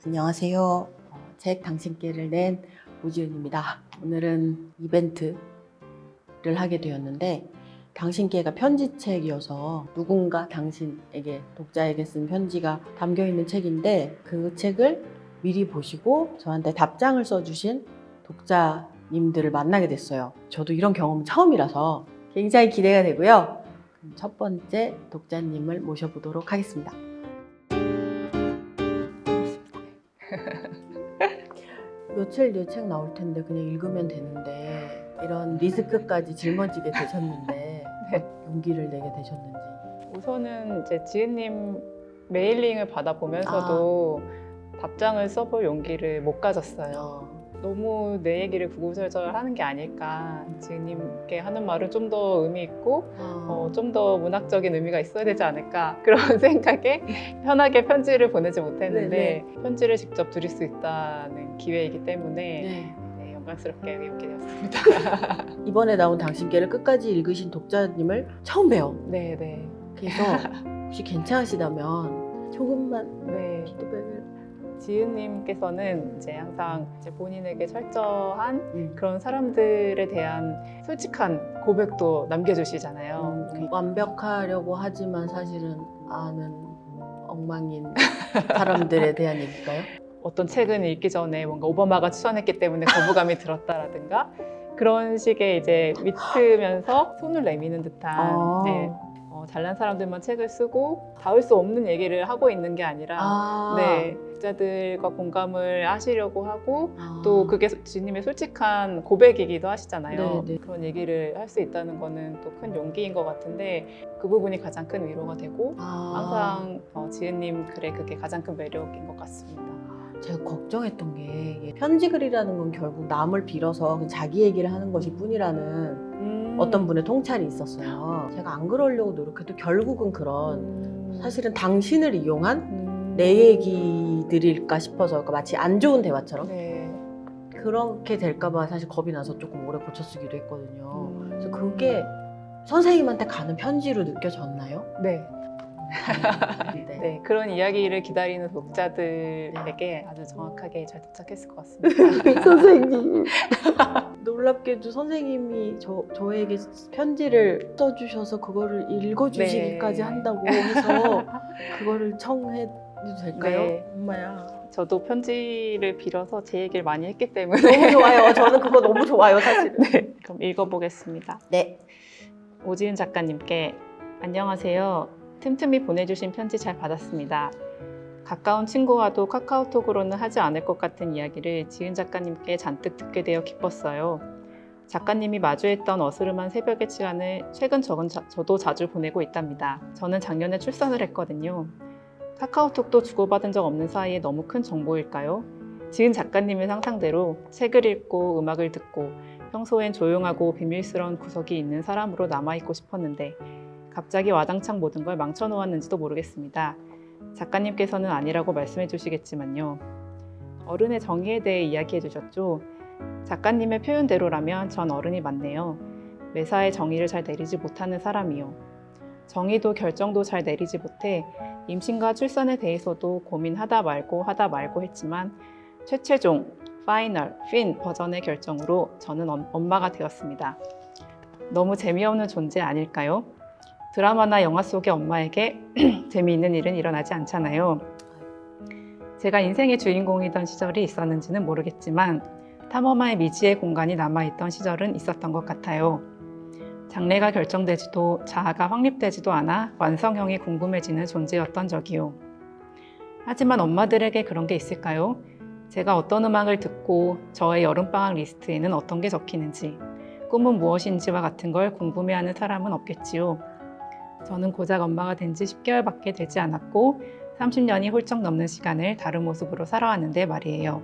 안녕하세요. 책 당신께를 낸 오지은입니다. 오늘은 이벤트를 하게 되었는데 당신께가 편지책이어서 누군가 당신에게 독자에게 쓴 편지가 담겨있는 책인데 그 책을 미리 보시고 저한테 답장을 써주신 독자님들을 만나게 됐어요. 저도 이런 경험은 처음이라서 굉장히 기대가 되고요. 그럼 첫 번째 독자님을 모셔보도록 하겠습니다. 며칠 뒤에 책 나올 텐데 그냥 읽으면 되는데 이런 리스크까지 짊어지게 되셨는데 네. 용기를 내게 되셨는지. 우선은 이제 지은님 메일링을 받아보면서도 답장을 써볼 용기를 못 가졌어요. 너무 내 얘기를 구구절절 하는 게 아닐까. 지은님께 하는 말은 좀 더 의미 있고 좀 더 문학적인 의미가 있어야 되지 않을까 그런 생각에 편하게 편지를 보내지 못했는데 편지를 직접 드릴 수 있다는 기회이기 때문에 네, 영광스럽게 이렇게 되었습니다. 이번에 나온 당신께를 끝까지 읽으신 독자님을 처음 봬요. 네. 그래서 혹시 괜찮으시다면 조금만 네. 피드백을. 지은님께서는 이제 항상 이제 본인에게 철저한 그런 사람들에 대한 솔직한 고백도 남겨주시잖아요. 완벽하려고 하지만 사실은 아는 엉망인 사람들에 대한 얘기일까요? 어떤 책은 읽기 전에 뭔가 오바마가 추천했기 때문에 거부감이 들었다라든가 그런 식의 이제 위트면서 손을 내미는 듯한 네, 잘난 사람들만 책을 쓰고 닿을 수 없는 얘기를 하고 있는 게 아니라 네, 독자들과 공감을 하시려고 하고 또 그게 지님의 솔직한 고백이기도 하시잖아요. 네네. 그런 얘기를 할 수 있다는 거는 또 큰 용기인 것 같은데 그 부분이 가장 큰 위로가 되고 항상 지은님 글의 그게 가장 큰 매력인 것 같습니다. 제가 걱정했던 게 편지글이라는 건 결국 남을 빌어서 자기 얘기를 하는 것일 뿐이라는 어떤 분의 통찰이 있었어요. 제가 안 그러려고 노력해도 결국은 그런 사실은 당신을 이용한 내 얘기들일까 싶어서 그러니까 마치 안 좋은 대화처럼 네. 그렇게 될까봐 사실 겁이 나서 조금 오래 고쳐쓰기도 했거든요. 그래서 그게 선생님한테 가는 편지로 느껴졌나요? 네. 네. 네, 그런 이야기를 기다리는 독자들에게 아주 정확하게 잘 도착했을 것 같습니다. 선생님. 놀랍게도 선생님이 저에게 편지를 써주셔서 그거를 읽어주시기까지 한다고 해서 그거를 청해도 될까요? 네. 엄마야. 저도 편지를 빌어서 제 얘기를 많이 했기 때문에 너무 좋아요. 저는 그거 너무 좋아요, 사실. 네, 그럼 읽어보겠습니다. 네. 오지은 작가님께 안녕하세요. 틈틈이 보내주신 편지 잘 받았습니다. 가까운 친구와도 카카오톡으로는 하지 않을 것 같은 이야기를 지은 작가님께 잔뜩 듣게 되어 기뻤어요. 작가님이 마주했던 어스름한 새벽의 시간을 최근 저도 자주 보내고 있답니다. 저는 작년에 출산을 했거든요. 카카오톡도 주고받은 적 없는 사이에 너무 큰 정보일까요? 지은 작가님의 상상대로 책을 읽고 음악을 듣고 평소엔 조용하고 비밀스러운 구석이 있는 사람으로 남아있고 싶었는데 갑자기 와당창 모든 걸 망쳐놓았는지도 모르겠습니다. 작가님께서는 아니라고 말씀해 주시겠지만요. 어른의 정의에 대해 이야기해 주셨죠. 작가님의 표현대로라면 전 어른이 맞네요. 매사에 정의를 잘 내리지 못하는 사람이요. 정의도 결정도 잘 내리지 못해 임신과 출산에 대해서도 고민하다 말고 했지만 최종, 파이널, 핀 버전의 결정으로 저는 엄마가 되었습니다. 너무 재미없는 존재 아닐까요? 드라마나 영화 속의 엄마에게 재미있는 일은 일어나지 않잖아요. 제가 인생의 주인공이던 시절이 있었는지는 모르겠지만 탐험아의 미지의 공간이 남아있던 시절은 있었던 것 같아요. 장래가 결정되지도 자아가 확립되지도 않아 완성형이 궁금해지는 존재였던 적이요. 하지만 엄마들에게 그런 게 있을까요? 제가 어떤 음악을 듣고 저의 여름방학 리스트에는 어떤 게 적히는지 꿈은 무엇인지와 같은 걸 궁금해하는 사람은 없겠지요. 저는 고작 엄마가 된 지 10개월밖에 되지 않았고 30년이 훌쩍 넘는 시간을 다른 모습으로 살아왔는데 말이에요.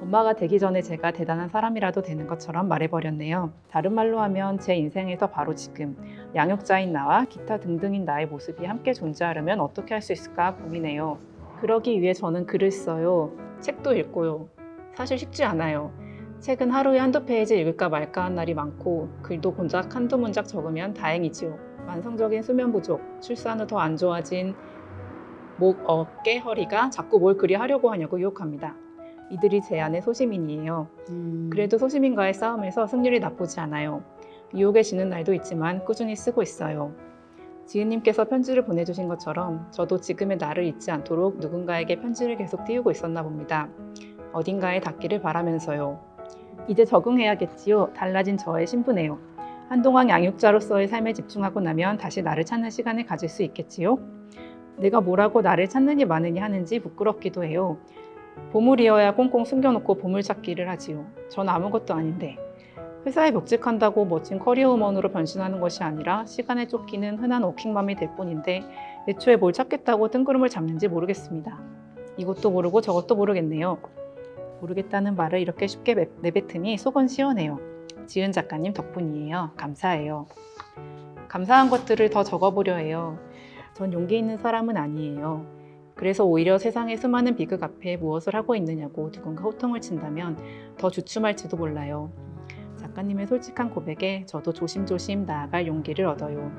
엄마가 되기 전에 제가 대단한 사람이라도 되는 것처럼 말해버렸네요. 다른 말로 하면 제 인생에서 바로 지금 양육자인 나와 기타 등등인 나의 모습이 함께 존재하려면 어떻게 할 수 있을까 고민해요. 그러기 위해 저는 글을 써요. 책도 읽고요. 사실 쉽지 않아요. 책은 하루에 한두 페이지 읽을까 말까 한 날이 많고 글도 고작 한두 문장 적으면 다행이지요. 만성적인 수면 부족, 출산 후 더 안 좋아진 목, 어깨, 허리가 자꾸 뭘 그리 하려고 하냐고 유혹합니다. 이들이 제 안의 소시민이에요. 그래도 소시민과의 싸움에서 승률이 나쁘지 않아요. 유혹에 지는 날도 있지만 꾸준히 쓰고 있어요. 지은님께서 편지를 보내주신 것처럼 저도 지금의 나를 잊지 않도록 누군가에게 편지를 계속 띄우고 있었나 봅니다. 어딘가에 닿기를 바라면서요. 이제 적응해야겠지요. 달라진 저의 신분에요. 한동안 양육자로서의 삶에 집중하고 나면 다시 나를 찾는 시간을 가질 수 있겠지요. 내가 뭐라고 나를 찾느니 마느니 하는지 부끄럽기도 해요. 보물이어야 꽁꽁 숨겨놓고 보물찾기를 하지요. 전 아무것도 아닌데. 회사에 복직한다고 멋진 커리어우먼으로 변신하는 것이 아니라 시간에 쫓기는 흔한 워킹맘이 될 뿐인데 애초에 뭘 찾겠다고 뜬구름을 잡는지 모르겠습니다. 이것도 모르고 저것도 모르겠네요. 모르겠다는 말을 이렇게 쉽게 내뱉으니 속은 시원해요. 지은 작가님 덕분이에요. 감사해요. 감사한 것들을 더 적어보려 해요. 전 용기 있는 사람은 아니에요. 그래서 오히려 세상의 수많은 비극 앞에 무엇을 하고 있느냐고 누군가 호통을 친다면 더 주춤할지도 몰라요. 작가님의 솔직한 고백에 저도 조심조심 나아갈 용기를 얻어요.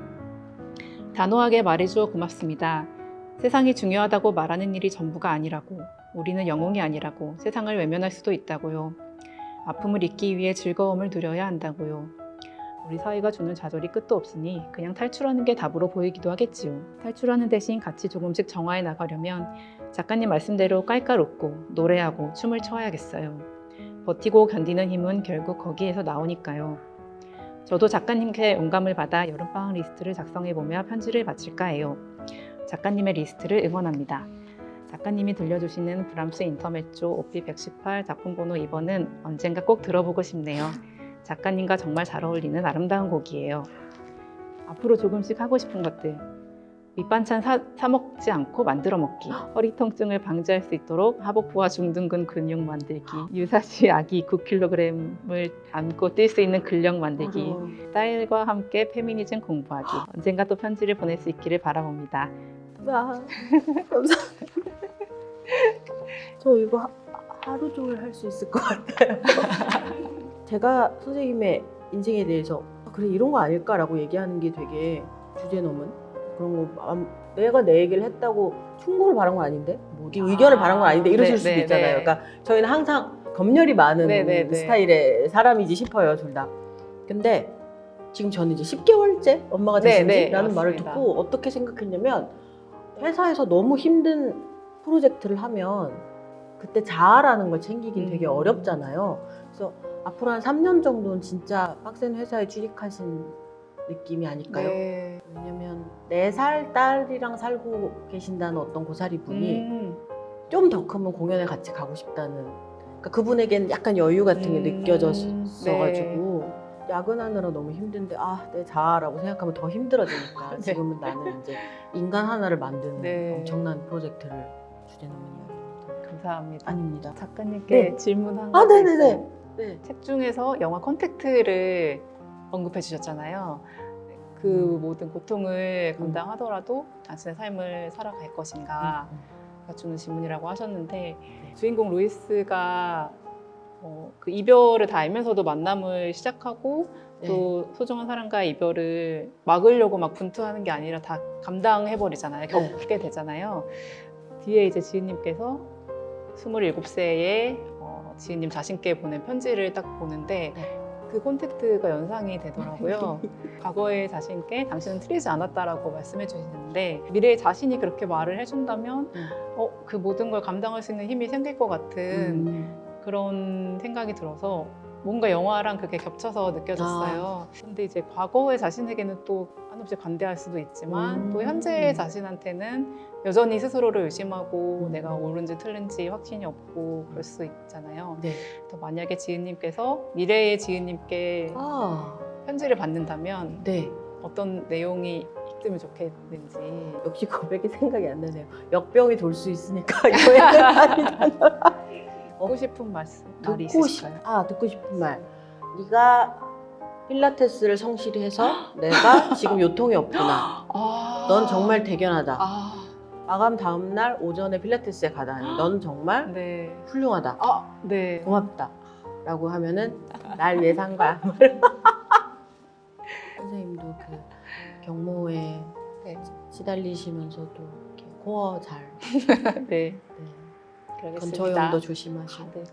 단호하게 말해주어 고맙습니다. 세상이 중요하다고 말하는 일이 전부가 아니라고, 우리는 영웅이 아니라고, 세상을 외면할 수도 있다고요. 아픔을 잊기 위해 즐거움을 누려야 한다고요. 우리 사회가 주는 좌절이 끝도 없으니 그냥 탈출하는 게 답으로 보이기도 하겠지요. 탈출하는 대신 같이 조금씩 정화해 나가려면 작가님 말씀대로 깔깔 웃고 노래하고 춤을 춰야겠어요. 버티고 견디는 힘은 결국 거기에서 나오니까요. 저도 작가님께 영감을 받아 여름방학 리스트를 작성해보며 편지를 마칠까 해요. 작가님의 리스트를 응원합니다. 작가님이 들려주시는 브람스 인터메조 오피 118 작품번호 2번은 언젠가 꼭 들어보고 싶네요. 작가님과 정말 잘 어울리는 아름다운 곡이에요. 앞으로 조금씩 하고 싶은 것들. 밑반찬 사 먹지 않고 만들어 먹기. 허리 통증을 방지할 수 있도록 하복부와 중둔근 근육 만들기. 유사시 아기 9kg을 안고 뛸 수 있는 근력 만들기. 딸과 함께 페미니즘 공부하기. 언젠가 또 편지를 보낼 수 있기를 바라봅니다. 감사합니다. 저 이거 하루 종일 할 수 있을 것 같아요. 제가 선생님의 인생에 대해서 그래 이런 거 아닐까라고 얘기하는 게 되게 주제 넘은 그런 거 내가 내 얘기를 했다고 충고를 바란 건 아닌데 뭐 네 의견을 바란 건 아닌데 이러실 수도 있잖아요. 그러니까 저희는 항상 검열이 많은 스타일의 사람이지 싶어요, 둘 다. 근데 지금 저는 이제 10개월째 엄마가 되신지라는 말을 듣고 어떻게 생각했냐면 회사에서 너무 힘든 프로젝트를 하면 그때 자아라는 걸 챙기긴 되게 어렵잖아요. 그래서 앞으로 한 3년 정도는 진짜 빡센 회사에 취직하신 느낌이 아닐까요? 네. 왜냐면 4살 딸이랑 살고 계신다는 어떤 고사리 분이 좀 더 크면 공연에 같이 가고 싶다는, 그러니까 그분에겐 약간 여유 같은 게 느껴졌어가지고 야근하느라 너무 힘든데 내 자아라고 생각하면 더 힘들어지니까 지금은 나는 이제 인간 하나를 만드는 엄청난 프로젝트를 주제넘은 이야기입니다. 감사합니다. 아닙니다. 작가님께 질문 한 가지 있어요. 네. 책 중에서 영화 컨택트를 언급해 주셨잖아요. 그 모든 고통을 감당하더라도 당신의 삶을 살아갈 것인가 가 주는 질문이라고 하셨는데 주인공 루이스가 그 이별을 다 알면서도 만남을 시작하고 또 소중한 사람과의 이별을 막으려고 막 분투하는 게 아니라 다 감당해버리잖아요. 겪게 되잖아요. 뒤에 이제 지은님께서 27세에 지은님 자신께 보낸 편지를 딱 보는데 그 콘택트가 연상이 되더라고요. 과거의 자신께 당신은 틀리지 않았다라고 말씀해 주시는데 미래의 자신이 그렇게 말을 해준다면 그 모든 걸 감당할 수 있는 힘이 생길 것 같은 그런 생각이 들어서 뭔가 영화랑 그게 겹쳐서 느껴졌어요. 근데 이제 과거의 자신에게는 또 한없이 관대할 수도 있지만 또 현재의 자신한테는 여전히 스스로를 의심하고 내가 옳은지 틀린지 확신이 없고 그럴 수 있잖아요. 또 만약에 지은님께서 미래의 지은님께 편지를 받는다면 어떤 내용이 있으면 좋겠는지. 역시 고백이 생각이 안 나네요. 역병이 돌 수 있으니까 여행을 많이 다녀라. 듣고 싶은 말이 있으실까요? 듣고 싶은 말. 네가 필라테스를 성실히 해서 내가 지금 요통이 없구나. 넌 정말 대견하다. 마감 다음 날 오전에 필라테스에 가다니 넌 정말 훌륭하다. 고맙다. 라고 하면은 날 위해 산 거야. 선생님도 그 경모에 시달리시면서도 이렇게 코어 잘. 네, 네. 그러겠습니다. 건초염도 조심하시고. 네,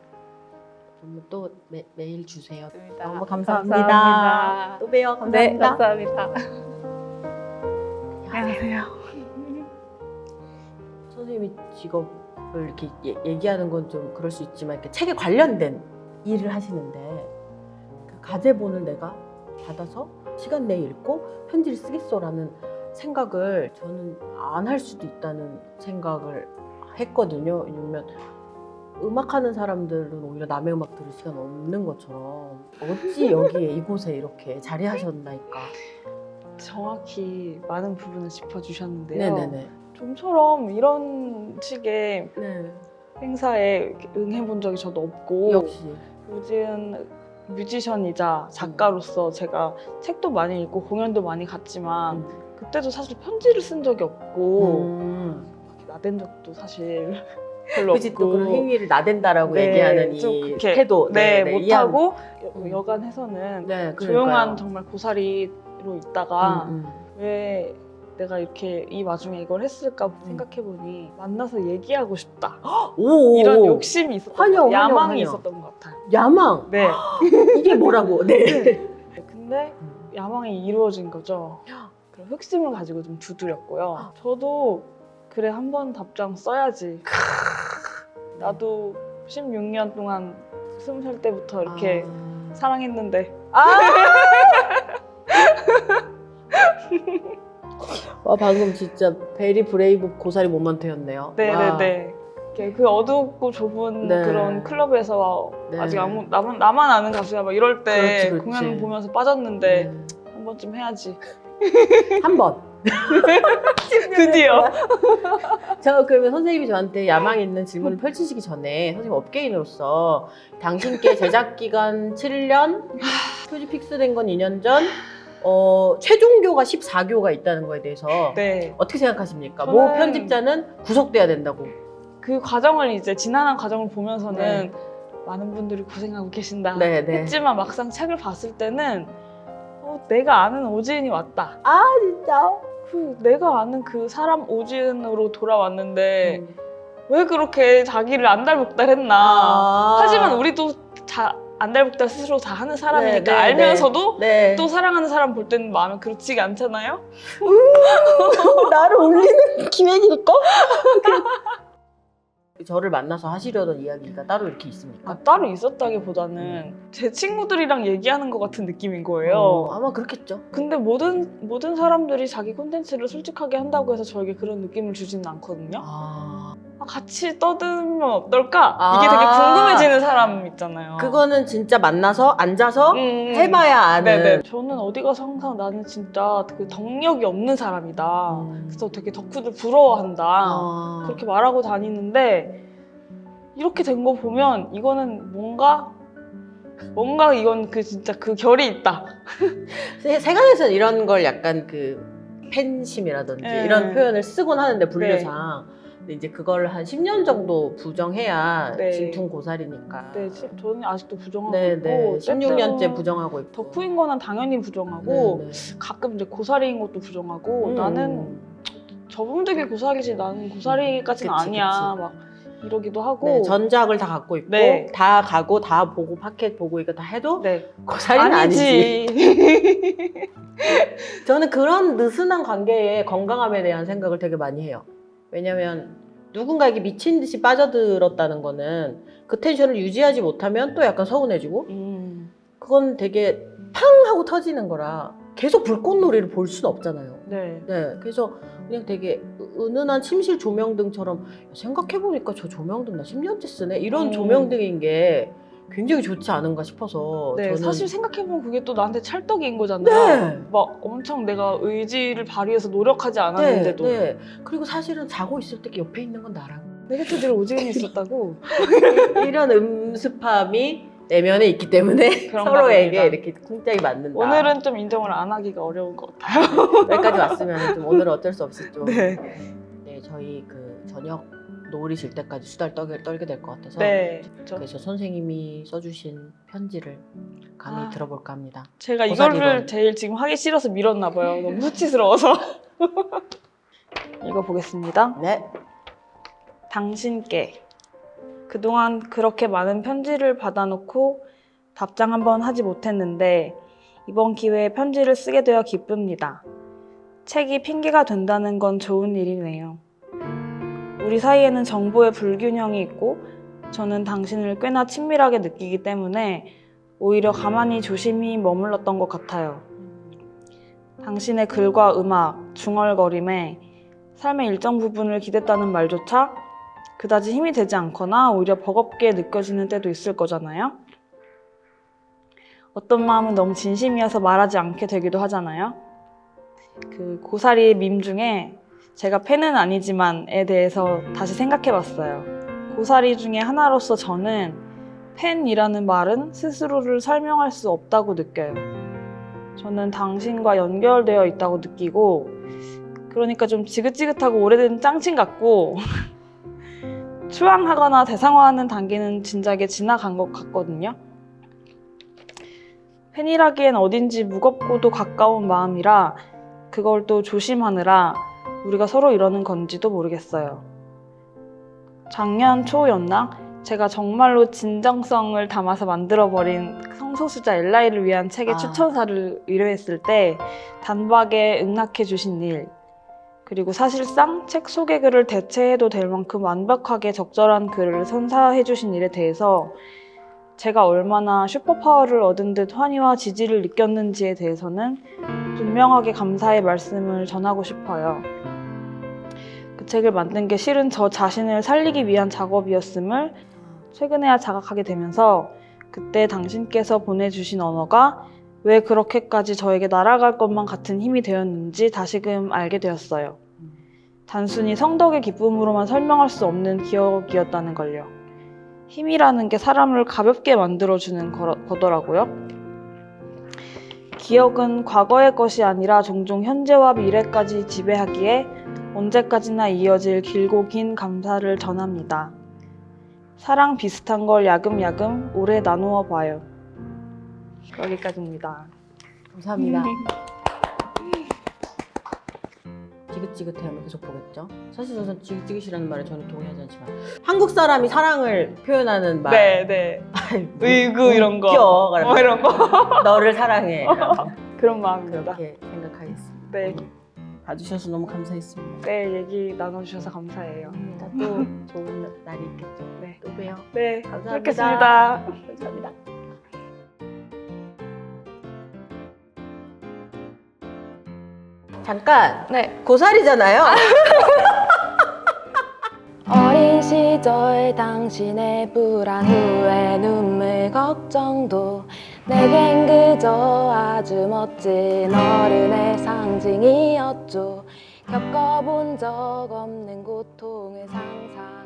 그러면 또 메일 주세요. 좋습니다. 너무 감사합니다. 감사합니다. 또 봬요. 네, 감사합니다. 감사합니다. 안녕하세요. 선생님이 직업을 이렇게 얘기하는 건 좀 그럴 수 있지만 이렇게 책에 관련된 일을 하시는데 그 가제본을 내가 받아서 시간 내에 읽고 편지를 쓰겠어라는 생각을 저는 안 할 수도 있다는 생각을 했거든요. 왜냐면 음악하는 사람들은 오히려 남의 음악 들을 시간 없는 것처럼 어찌 여기에 이곳에 이렇게 자리하셨나이까. 정확히 많은 부분을 짚어주셨는데요. 네네네. 좀처럼 이런 식의 네. 행사에 이렇게 응해본 적이 저도 없고 역시. 요즘 뮤지션이자 작가로서 제가 책도 많이 읽고 공연도 많이 갔지만 그때도 사실 편지를 쓴 적이 없고 나댄 적도 사실 별로 그치, 또 그런 없고 행위를 나댄다라고 네, 얘기하는 좀 이 그렇게, 태도. 못하고 음. 여간해서는 네, 조용한 정말 고사리로 있다가 음. 왜 내가 이렇게 이 와중에 이걸 했을까 생각해보니 만나서 얘기하고 싶다 오, 이런 욕심이 있었던 환영, 것 같아요. 환영, 야망이 환영. 있었던 것 같아요. 야망. 네. 이게 뭐라고? 네. 근데 야망이 이루어진 거죠. 그런 흑심을 가지고 좀 두드렸고요. 저도 그래 한번 답장 써야지. 나도 16년 동안 20살 때부터 이렇게 사랑했는데 와, 방금 진짜 베리 브레이브 고사리 모먼트였네요. 네네네. 이렇게 그 어둡고 좁은 네. 그런 클럽에서 네. 아직 나만 아는 가수야 막 이럴 때 그렇지. 공연을 보면서 빠졌는데 네. 한 번쯤 해야지. 한 번. 드디어. 저 그러면 선생님이 저한테 야망 있는 질문을 펼치시기 전에 선생님 업계인으로서 당신께 제작 기간 7년, 표지 픽스된 건 2년 전, 최종교가 14교가 있다는 거에 대해서 네. 어떻게 생각하십니까? 저는- 모 편집자는 구속돼야 된다고. 그 과정을 이제 지난한 과정을 보면서는 네. 많은 분들이 고생하고 계신다 네, 네. 했지만 막상 책을 봤을 때는 내가 아는 오지은이 왔다. 진짜? 내가 아는 그 사람 오지은으로 돌아왔는데 왜 그렇게 자기를 안달복달했나. 하지만 우리도 안달복달 스스로 다 하는 사람이니까 네, 네, 알면서도 네. 또 사랑하는 사람 볼 때는 마음이 그렇지가 않잖아요. 나를 울리는 기획일까? 저를 만나서 하시려던 이야기가 따로 이렇게 있습니까? 따로 있었다기보다는 제 친구들이랑 얘기하는 것 같은 느낌인 거예요. 아마 그렇겠죠. 근데 모든 사람들이 자기 콘텐츠를 솔직하게 한다고 해서 저에게 그런 느낌을 주지는 않거든요. 같이 떠들면 어떨까? 이게 되게 궁금해지는 사람 있잖아요. 그거는 진짜 만나서 앉아서 해봐야 아는. 네네. 저는 어디 가서 항상 나는 진짜 그 덕력이 없는 사람이다. 그래서 되게 덕후들 부러워한다. 그렇게 말하고 다니는데 이렇게 된 거 보면 이거는 뭔가 이건 진짜 그 결이 있다. 세간에서는 이런 걸 약간 그 팬심이라든지 네. 이런 표현을 쓰곤 하는데 분류상. 근데 이제 그걸 한 10년 정도 부정해야 네. 진퉁 고사리니까. 네, 저는 아직도 부정하고 네, 있고 네. 때때로 16년째 부정하고 있고. 덕후인 거는 당연히 부정하고 네, 네. 가끔 이제 고사리인 것도 부정하고 나는 저분들이 고사리지 나는 고사리까지는 그치, 아니야 그치. 막 이러기도 하고 네, 전작을 다 갖고 있고 네. 다 가고 다 보고 팟캐 보고 이거 다 해도 네. 고사리는 아니지. 아니지. 저는 그런 느슨한 관계의 건강함에 대한 생각을 되게 많이 해요. 왜냐면 누군가에게 미친 듯이 빠져들었다는 거는 그 텐션을 유지하지 못하면 또 약간 서운해지고 그건 되게 팡 하고 터지는 거라 계속 불꽃놀이를 볼 수는 없잖아요. 네. 네, 그래서 그냥 되게 은은한 침실 조명등처럼 생각해보니까 저 조명등 나 10년째 쓰네? 이런 조명등인 게 굉장히 좋지 않은가 싶어서 네, 저는 사실 생각해보면 그게 또 나한테 찰떡인 거잖아요. 네. 막 엄청 내가 의지를 발휘해서 노력하지 않았는데도 네. 그리고 사실은 자고 있을 때 옆에 있는 건 나랑 내가 또 늘 오지은이 있었다고. 이런 음습함이 내면에 있기 때문에 그런가 서로에게 봅니다. 이렇게 쿵짝이 맞는다. 오늘은 좀 인정을 안 하기가 어려운 것 같아요. 여기까지 왔으면 좀 오늘은 어쩔 수 없이 좀 네. 네, 저희 그 저녁 노을이 질 때까지 수다를 떨게 될 것 같아서 네. 그래서 선생님이 써주신 편지를 감히 들어볼까 합니다. 제가 고사리론. 이거를 제일 지금 하기 싫어서 미뤘나 봐요. 너무 수치스러워서. 읽어보겠습니다. 네. 당신께. 그동안 그렇게 많은 편지를 받아놓고 답장 한번 하지 못했는데 이번 기회에 편지를 쓰게 되어 기쁩니다. 책이 핑계가 된다는 건 좋은 일이네요. 우리 사이에는 정보의 불균형이 있고 저는 당신을 꽤나 친밀하게 느끼기 때문에 오히려 가만히 조심히 머물렀던 것 같아요. 당신의 글과 음악, 중얼거림에 삶의 일정 부분을 기댔다는 말조차 그다지 힘이 되지 않거나 오히려 버겁게 느껴지는 때도 있을 거잖아요. 어떤 마음은 너무 진심이어서 말하지 않게 되기도 하잖아요. 그 고사리 밈 중에 제가 팬은 아니지만에 대해서 다시 생각해봤어요. 고사리 중에 하나로서 저는 팬이라는 말은 스스로를 설명할 수 없다고 느껴요. 저는 당신과 연결되어 있다고 느끼고 그러니까 좀 지긋지긋하고 오래된 짱친 같고 추앙하거나 대상화하는 단계는 진작에 지나간 것 같거든요. 팬이라기엔 어딘지 무겁고도 가까운 마음이라 그걸 또 조심하느라 우리가 서로 이러는 건지도 모르겠어요. 작년 초였나? 제가 정말로 진정성을 담아서 만들어버린 성소수자 엘라이를 위한 책의 추천사를 의뢰했을 때 단박에 응낙해 주신 일, 그리고 사실상 책 소개 글을 대체해도 될 만큼 완벽하게 적절한 글을 선사해 주신 일에 대해서 제가 얼마나 슈퍼파워를 얻은 듯 환희와 지지를 느꼈는지에 대해서는 분명하게 감사의 말씀을 전하고 싶어요. 그 책을 만든 게 실은 저 자신을 살리기 위한 작업이었음을 최근에야 자각하게 되면서 그때 당신께서 보내주신 언어가 왜 그렇게까지 저에게 날아갈 것만 같은 힘이 되었는지 다시금 알게 되었어요. 단순히 성덕의 기쁨으로만 설명할 수 없는 기억이었다는 걸요. 힘이라는 게 사람을 가볍게 만들어주는 거더라고요. 기억은 과거의 것이 아니라 종종 현재와 미래까지 지배하기에 언제까지나 이어질 길고 긴 감사를 전합니다. 사랑 비슷한 걸 야금야금 오래 나누어 봐요. 여기까지입니다. 감사합니다. 지긋지긋해하면 계속 보겠죠. 사실 저는 지긋지긋이라는 말에 저는 동의하지 않지만 한국 사람이 사랑을 표현하는 말. 네. 아이, 으이구 이런 거. 웃겨. 뭐 이런 거. 너를 사랑해. 그런 마음입니다. 그렇게 생각하겠습니다. 네. 봐주셔서 너무 감사했습니다. 네, 얘기 나눠주셔서 감사해요. 또 좋은 날이 있겠죠. 네. 또 봬요. 네, 감사합니다. 뵙겠습니다. 감사합니다. 잠깐 네. 고사리잖아요. 어린 시절 당신의 불안 후회 눈물 걱정도 내겐 그저 아주 멋진 어른의 상징이었죠. 겪어본 적 없는 고통을 상상